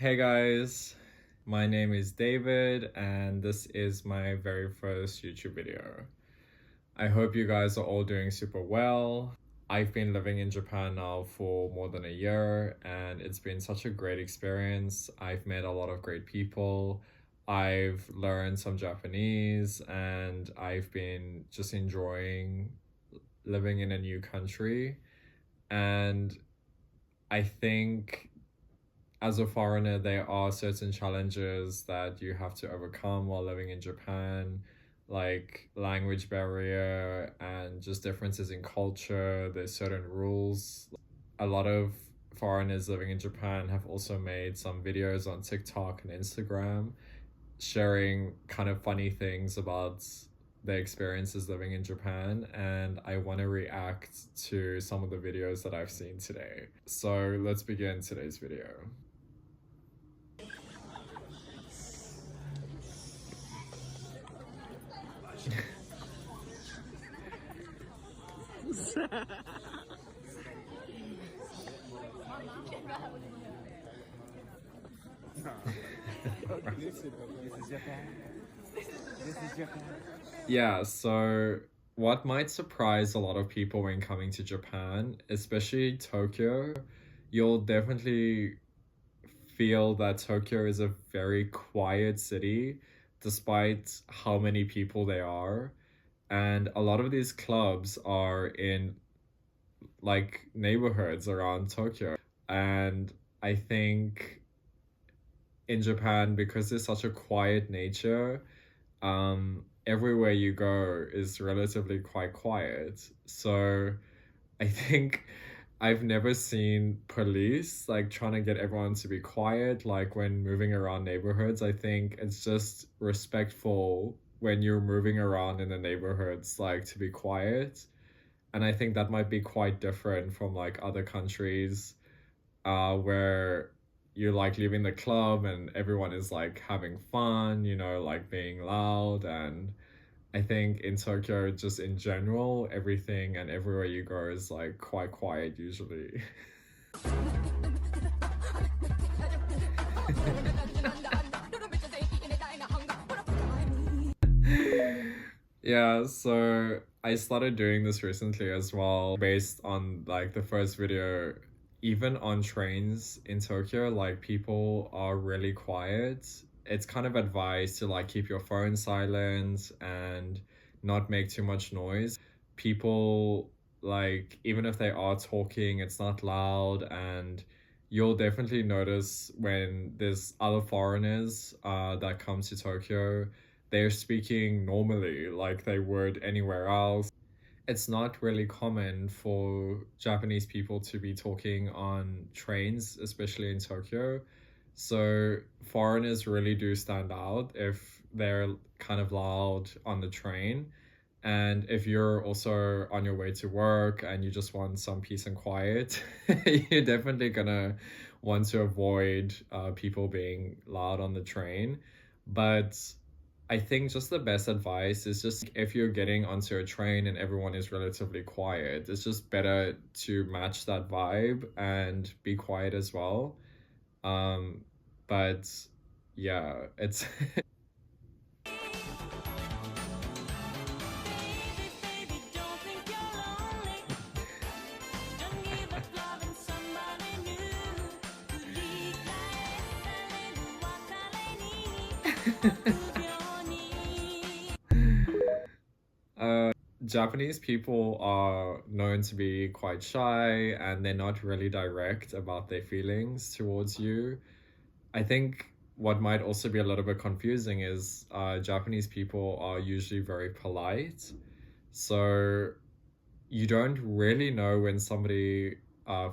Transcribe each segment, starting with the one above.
Hey guys, my name is David and this is my very first YouTube video. I hope you guys are all doing super well. I've been living in Japan now for more than a year and it's been such a great experience. I've met a lot of great people. I've learned some Japanese and I've been just enjoying living in a new country. And I think as a foreigner, there are certain challenges that you have to overcome while living in Japan, like language barrier and just differences in culture. There's certain rules. A lot of foreigners living in Japan have also made some videos on TikTok and Instagram sharing kind of funny things about their experiences living in Japan, and I want to react to some of the videos that I've seen today. So let's begin today's video. Yeah, so what might surprise a lot of people when coming to Japan, especially Tokyo, you'll definitely feel that Tokyo is a very quiet city despite how many people there are. And a lot of these clubs are in like neighborhoods around Tokyo. And I think in Japan, because there's such a quiet nature, everywhere you go is relatively quite quiet. So I think I've never seen police like trying to get everyone to be quiet, like when moving around neighborhoods. I think it's just respectful when you're moving around in the neighborhoods, like to be quiet. And I think that might be quite different from like other countries where you're like leaving the club and everyone is like having fun, like being loud. And I think in Tokyo, just in general, everything and everywhere you go is like quite quiet usually. Yeah, so I started doing this recently as well, based on like the first video. Even on trains in Tokyo, like people are really quiet. It's kind of advised to like keep your phone silent and not make too much noise. People, like, even if they are talking, it's not loud, and you'll definitely notice when there's other foreigners that come to Tokyo, they're speaking normally like they would anywhere else. It's not really common for Japanese people to be talking on trains, especially in Tokyo. So foreigners really do stand out if they're kind of loud on the train. And if you're also on your way to work and you just want some peace and quiet, you're definitely gonna want to avoid people being loud on the train. But I think just the best advice is just if you're getting onto a train and everyone is relatively quiet, it's just better to match that vibe and be quiet as well. Um, but yeah, it's Japanese people are known to be quite shy and they're not really direct about their feelings towards you. I think what might also be a little bit confusing is Japanese people are usually very polite. So you don't really know when somebody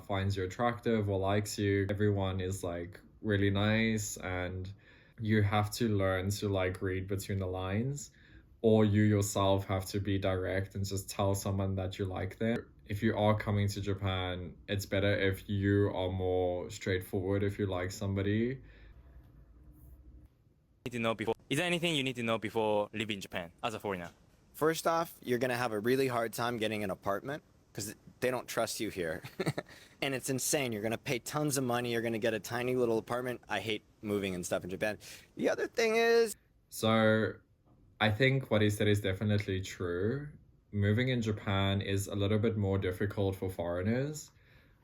finds you attractive or likes you. Everyone is like really nice, and you have to learn to like read between the lines, or you yourself have to be direct and just tell someone that you like them. If you are coming to Japan, it's better if you are more straightforward if you like somebody. Need to know before? Is there anything you need to know before leaving Japan as a foreigner? First off, you're gonna have a really hard time getting an apartment because they don't trust you here. And it's insane. You're gonna pay tons of money. You're gonna get a tiny little apartment. I hate moving and stuff in Japan. The other thing is, So I think what he said is definitely true. Moving in Japan is a little bit more difficult for foreigners.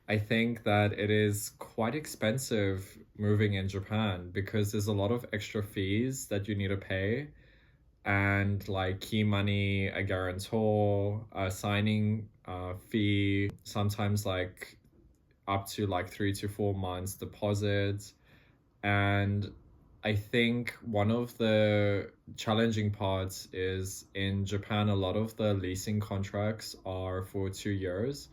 I think that it is quite expensive moving in Japan because there's a lot of extra fees that you need to pay, and like key money, a guarantor, a signing fee, sometimes like up to like 3 to 4 months deposit. And I think one of the challenging parts is in Japan, a lot of the leasing contracts are for 2 years.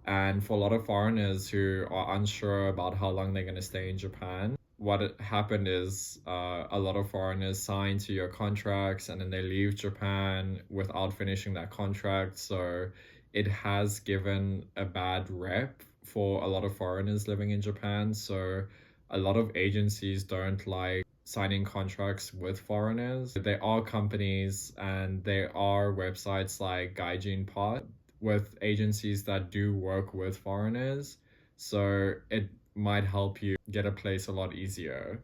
And for a lot of foreigners who are unsure about how long they're going to stay in Japan, what happened is a lot of foreigners sign 2 year contracts and then they leave Japan without finishing that contract. So it has given a bad rep for a lot of foreigners living in Japan. So a lot of agencies don't like signing contracts with foreigners. There are companies and there are websites like Gaijin Pod with agencies that do work with foreigners. So it might help you get a place a lot easier.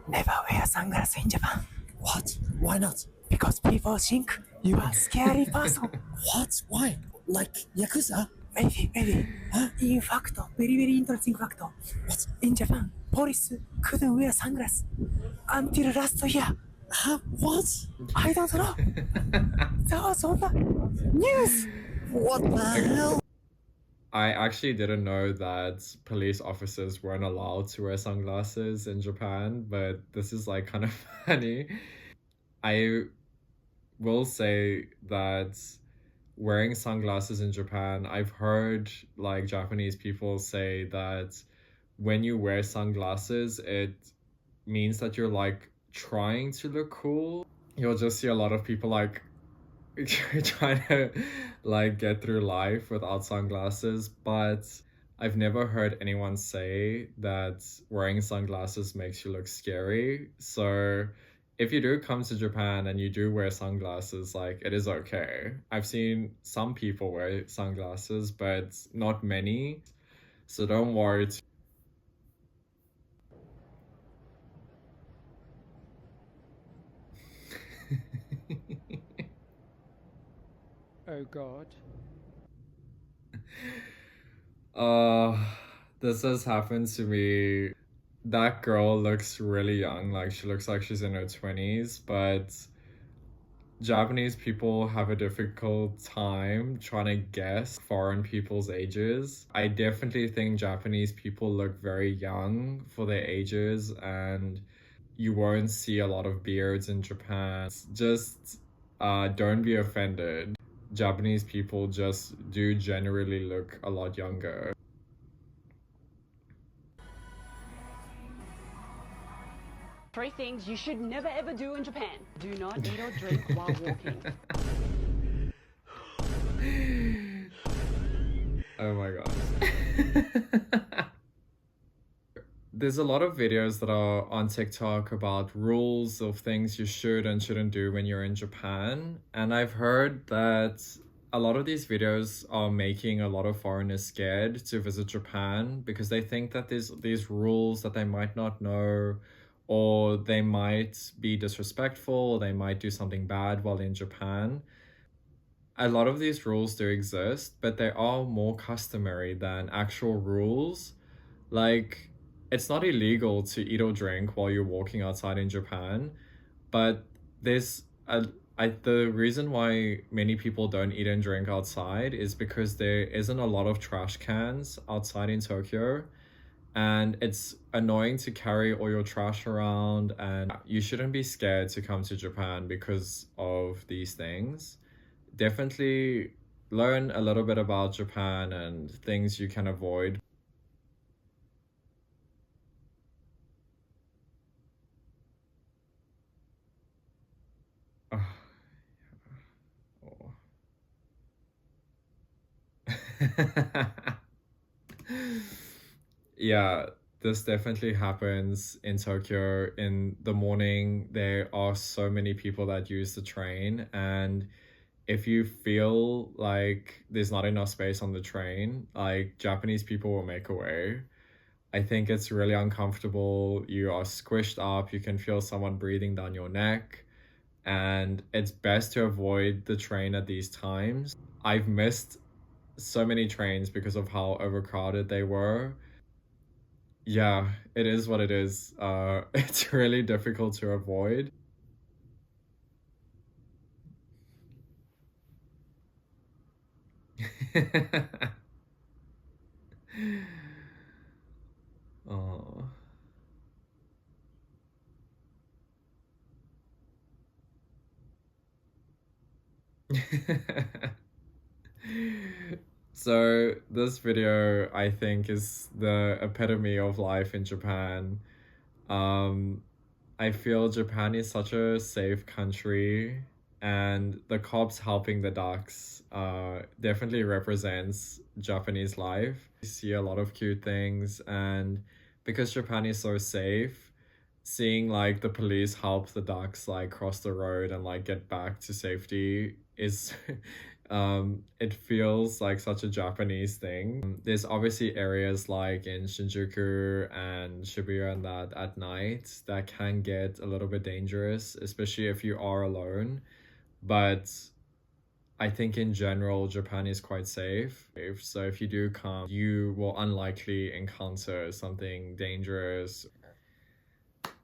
Never wear sunglasses in Japan What? Why not? because people think you are a scary person. What? Why? Like Yakuza? Maybe. Huh? In fact, very interesting fact. What? In Japan, police couldn't wear sunglasses until last year. Huh? What? I don't know. That was on the news. What the hell? I actually didn't know that police officers weren't allowed to wear sunglasses in Japan, but this is like kind of funny. I will say that wearing sunglasses in Japan, I've heard like Japanese people say that when you wear sunglasses, it means that you're like trying to look cool. You'll just see a lot of people like trying to like get through life without sunglasses, but I've never heard anyone say that wearing sunglasses makes you look scary. So if you do come to Japan and you do wear sunglasses, like it is okay. I've seen some people wear sunglasses, but not many. So don't worry. Oh God. This has happened to me. That girl looks really young, like she looks like she's in her 20s, but Japanese people have a difficult time trying to guess foreign people's ages. I definitely think Japanese people look very young for their ages, and you won't see a lot of beards in Japan. Just don't be offended. Japanese people just do generally look a lot younger. Three things you should never ever do in Japan. Do not eat or drink while walking. Oh my god. There's a lot of videos that are on TikTok about rules of things you should and shouldn't do when you're in Japan. And I've heard that a lot of these videos are making a lot of foreigners scared to visit Japan because they think that there's these rules that they might not know, or they might be disrespectful, or they might do something bad while in Japan. A lot of these rules do exist, but they are more customary than actual rules. Like, it's not illegal to eat or drink while you're walking outside in Japan, but the reason why many people don't eat and drink outside is because there isn't a lot of trash cans outside in Tokyo, and it's annoying to carry all your trash around, and you shouldn't be scared to come to Japan because of these things. Definitely learn a little bit about Japan and things you can avoid. Oh. Yeah, this definitely happens in Tokyo. In the morning, there are so many people that use the train, and if you feel like there's not enough space on the train, like Japanese people will make a way. I think it's really uncomfortable. You are squished up, you can feel someone breathing down your neck, and it's best to avoid the train at these times. I've missed so many trains because of how overcrowded they were. Yeah, it is what it is. It's really difficult to avoid. Oh. So this video, I think, is the epitome of life in Japan. I feel Japan is such a safe country, and the cops helping the ducks definitely represents Japanese life. You see a lot of cute things, and because Japan is so safe, seeing like the police help the ducks like cross the road and like get back to safety is it feels like such a Japanese thing. There's obviously areas like in Shinjuku and Shibuya and that at night that can get a little bit dangerous, especially if you are alone. But I think in general, Japan is quite safe. So if you do come, you will unlikely encounter something dangerous.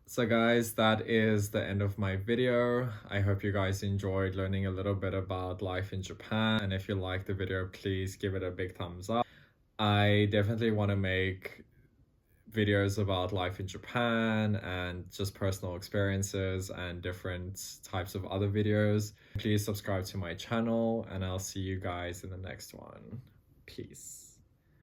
So guys, that is the end of my video. I hope you guys enjoyed learning a little bit about life in Japan. And if you liked the video, please give it a big thumbs up. I definitely want to make videos about life in Japan and just personal experiences and different types of other videos. Please subscribe to my channel and I'll see you guys in the next one. Peace.